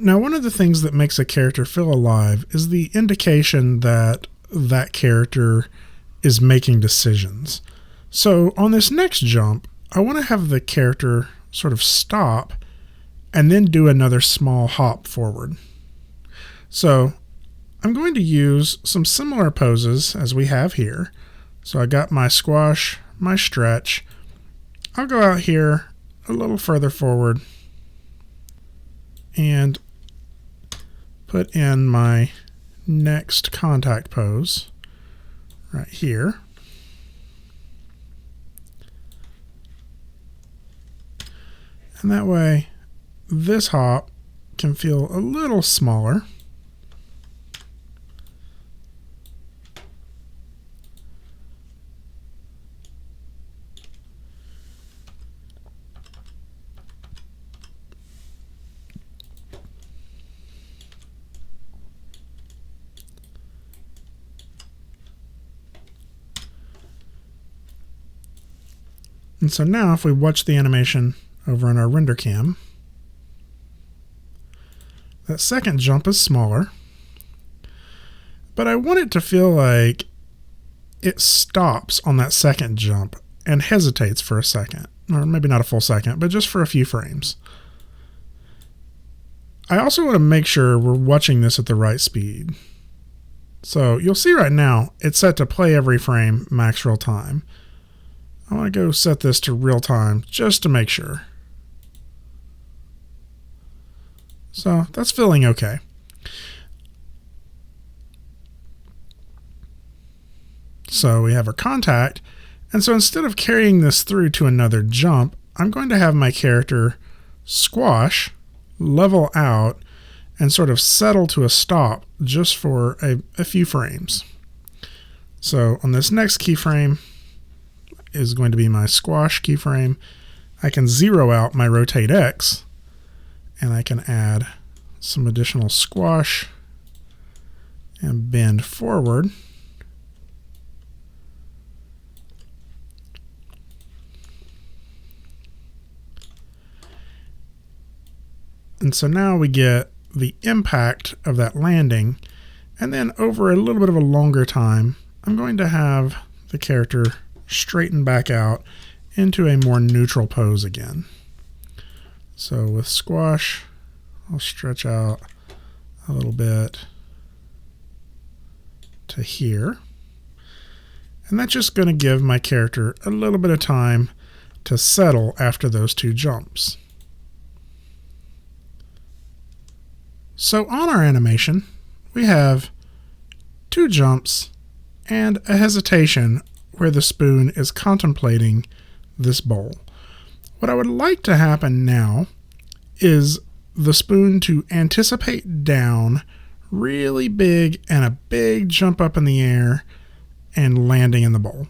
Now, one of the things that makes a character feel alive is the indication that that character is making decisions. So on this next jump, I want to have the character sort of stop and then do another small hop forward. So I'm going to use some similar poses as we have here. So I got my squash, my stretch. I'll go out here a little further forward and put in my next contact pose right here. And that way, this hop can feel a little smaller. And so now if we watch the animation over in our render cam, that second jump is smaller, but I want it to feel like it stops on that second jump and hesitates for a second, or maybe not a full second, but just for a few frames. I also want to make sure we're watching this at the right speed. So you'll see right now it's set to play every frame max real time. I want to go set this to real time just to make sure. So that's feeling okay. So we have our contact, and so instead of carrying this through to another jump, I'm going to have my character squash, level out, and sort of settle to a stop just for a few frames. So on this next keyframe is going to be my squash keyframe. I can zero out my rotate X, and I can add some additional squash and bend forward. And so now we get the impact of that landing, and then over a little bit of a longer time, I'm going to have the character straighten back out into a more neutral pose again. So with squash, I'll stretch out a little bit to here. And that's just going to give my character a little bit of time to settle after those two jumps. So on our animation, we have two jumps and a hesitation where the spoon is contemplating this bowl. What I would like to happen now is the spoon to anticipate down really big and a big jump up in the air and landing in the bowl.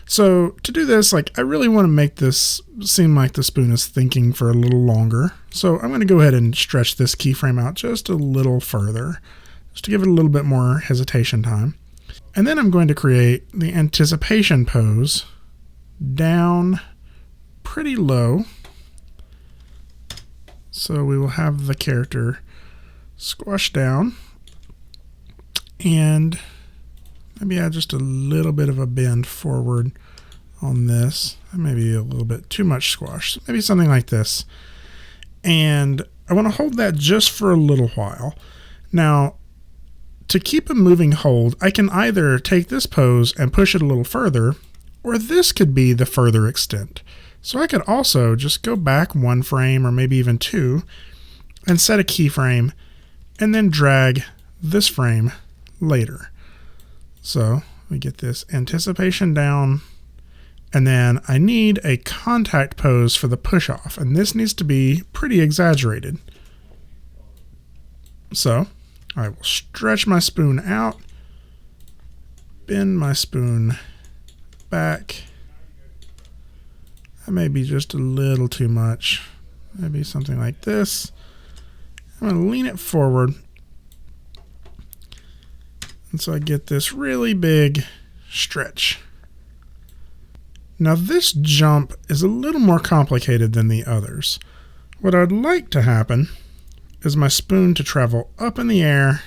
So to do this, I really want to make this seem like the spoon is thinking for a little longer. So I'm going to go ahead and stretch this keyframe out just a little further, just to give it a little bit more hesitation time. And then I'm going to create the anticipation pose down pretty low. So we will have the character squash down and maybe add just a little bit of a bend forward on this. Maybe a little bit too much squash. Maybe something like this. And I want to hold that just for a little while. Now, to keep a moving hold, I can either take this pose and push it a little further, or this could be the further extent. So I could also just go back one frame or maybe even two and set a keyframe and then drag this frame later. So we get this anticipation down, and then I need a contact pose for the push off, and this needs to be pretty exaggerated. So I will stretch my spoon out, bend my spoon back. That may be just a little too much. Maybe something like this. I'm going to lean it forward. And so I get this really big stretch. Now this jump is a little more complicated than the others. What I'd like to happen is my spoon to travel up in the air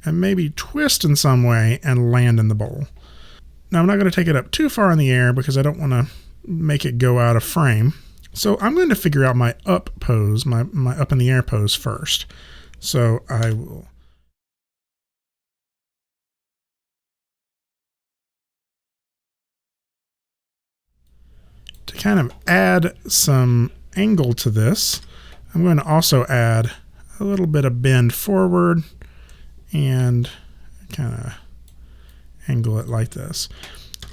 and maybe twist in some way and land in the bowl. Now I'm not going to take it up too far in the air because I don't want to make it go out of frame. So I'm going to figure out my up pose, my up in the air pose first. So I will to kind of add some angle to this, I'm going to also add a little bit of bend forward and kind of angle it like this.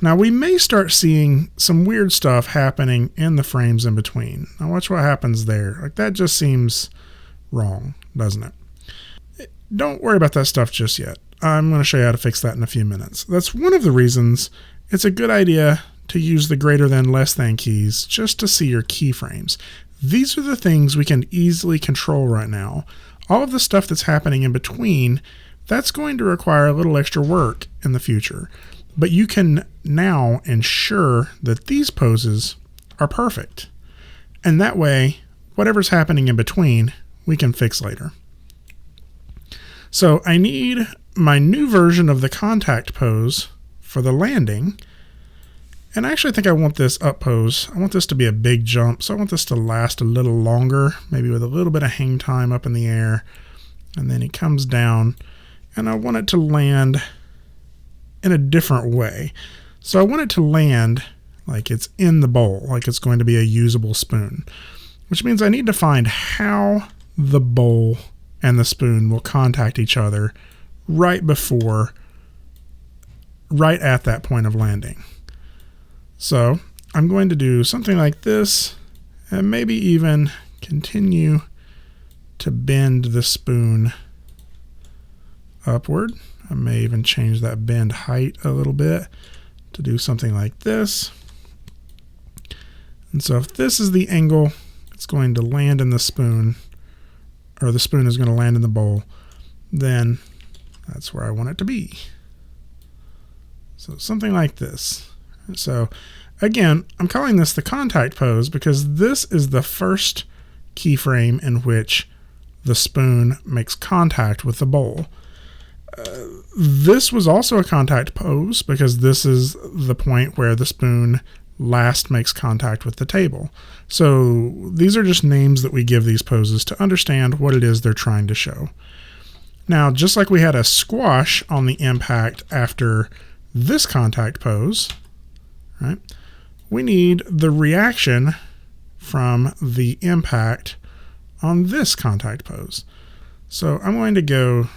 Now we may start seeing some weird stuff happening in the frames in between. Now watch what happens there. Like that just seems wrong, doesn't it? Don't worry about that stuff just yet. I'm going to show you how to fix that in a few minutes. That's one of the reasons it's a good idea to use the greater than, less than keys just to see your keyframes. These are the things we can easily control right now. All of the stuff that's happening in between, that's going to require a little extra work in the future. But you can now ensure that these poses are perfect. And that way, whatever's happening in between, we can fix later. So I need my new version of the contact pose for the landing. And I actually think I want this up pose. I want this to be a big jump, so I want this to last a little longer, maybe with a little bit of hang time up in the air. And then he comes down, and I want it to land in a different way. So I want it to land like it's in the bowl, like it's going to be a usable spoon, which means I need to find how the bowl and the spoon will contact each other right at that point of landing. So I'm going to do something like this and maybe even continue to bend the spoon upward. I may even change that bend height a little bit to do something like this. And so if this is the angle it's going to land in the spoon, or the spoon is going to land in the bowl, then that's where I want it to be. So something like this. So again, I'm calling this the contact pose because this is the first keyframe in which the spoon makes contact with the bowl. This was also a contact pose because this is the point where the spoon last makes contact with the table. So these are just names that we give these poses to understand what it is they're trying to show. Now, just like we had a squash on the impact after this contact pose, right? We need the reaction from the impact on this contact pose. So I'm going to go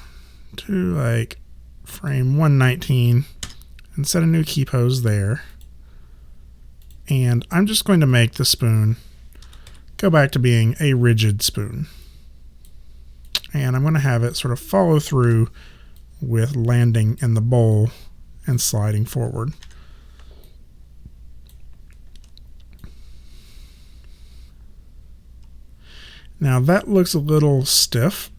to like frame 119 and set a new key pose there. And I'm just going to make the spoon go back to being a rigid spoon. And I'm going to have it sort of follow through with landing in the bowl and sliding forward. Now that looks a little stiff.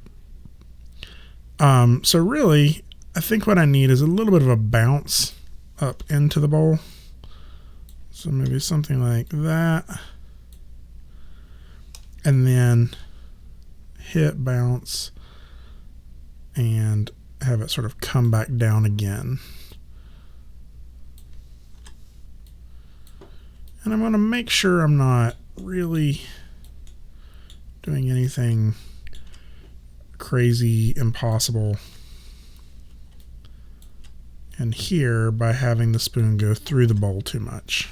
So really, I think what I need is a little bit of a bounce up into the bowl. So maybe something like that. And then hit bounce and have it sort of come back down again. And I'm going to make sure I'm not really doing anything crazy impossible in here by having the spoon go through the bowl too much.